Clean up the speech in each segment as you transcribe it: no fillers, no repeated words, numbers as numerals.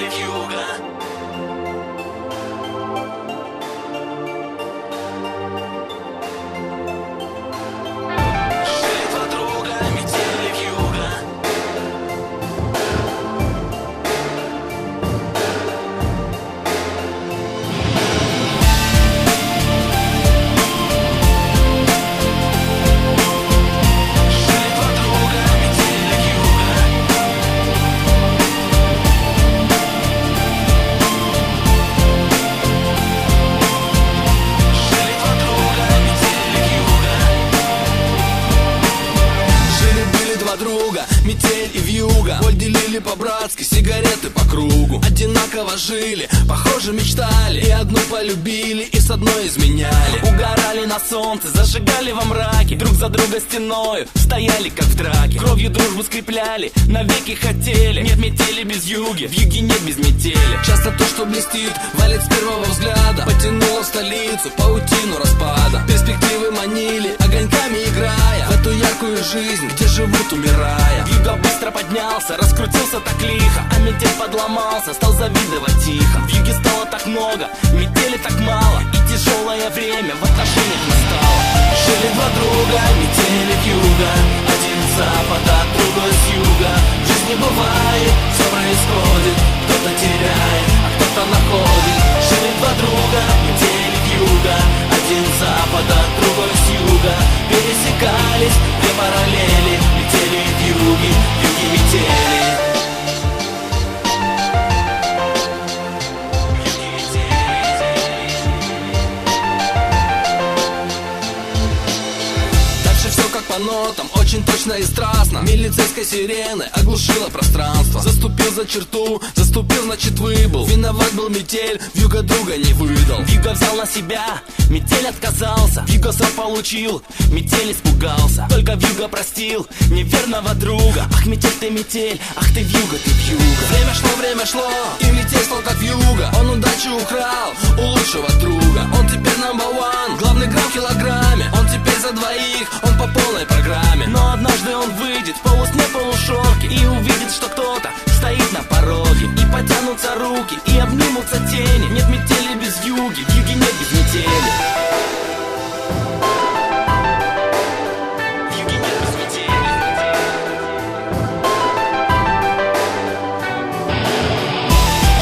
метели вьюга. Жили два друга, метели вьюга. Жили два друга, метели вьюга. Жили два друга, метели вьюга. Жили-были два друга, метель и вьюга. Боль делили по-братски, сигареты по кругу. Одинаково жили, похоже мечтали. И одну полюбили, и с одной изменяли. Угорали на солнце, зажигали во мраке. Друг за друга стеною стояли, как в драке. Кровью дружбу скрепляли, навеки хотели. Нет метели без юги, в юге нет без метели. Часто то, что блестит, валит с первого взгляда. Потянуло в столицу паутину распада. Перспективы манили, огоньками играя в эту яркую жизнь, где живут, умирая. Вьюга быстро поднялся, раскрутился так лихо. А метель подломался, стал завидовать тихо. В юге стало так много, метели так мало. И тяжелое время в отношениях настало. Жили два друга, метели вьюга. Один с запада, другой с юга. В жизни бывает, все происходит. Кто-то теряет, а кто-то находит. Жили два друга, метели вьюга. Один с запада, другой с юга. Пересекались две параллели. Метели вьюги, вьюги метели. Вьюги метели. Дальше все как по нотам, очень точно и страстно. Милицейской сирены оглушила пространство. Заступил за черту, заступил, значит выбыл. Виноват был метель, вьюга друга не выдал. Вьюга взял на себя, метель отказался. Вьюга срок получил, метель испугался. Только вьюга простил неверного друга. Ах, метель, ах ты вьюга, ты вьюга. Время шло, и метель стал как вьюга. Он удачу украл у лучшего друга. Он теперь number one, главный грамм в килограмме. Он теперь за двоих, он по полной программе. Но однажды он выйдет в полусне, полушорке и увидит, что кто-то стоит на пороге. И потянутся руки, и обнимутся тени. Нет метели без вьюги, в юге нет без метели. В юге нет без метели.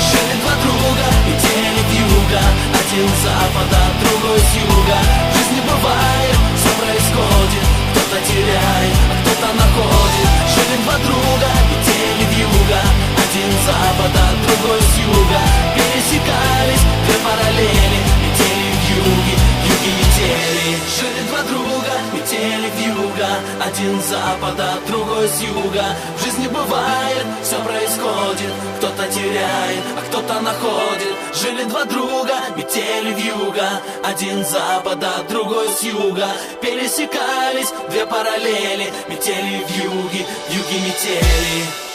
Жили два друга, метели вьюга. Один с запада, другой с юга. В жизни бывает, все происходит. Кто-то теряет, а кто-то находит. Жили два друга, метели вьюга. Один с запада, другой с юга. Пересекались две параллели. Метели вьюги, вьюги метели. Жили два друга, метели вьюга. Один с запада, другой с юга. В жизни бывает, все происходит. Кто-то теряет, а кто-то находит. Жили два друга, метели вьюга. Один с запада, другой с юга. Пересекались две параллели. Метели вьюги, вьюги метели.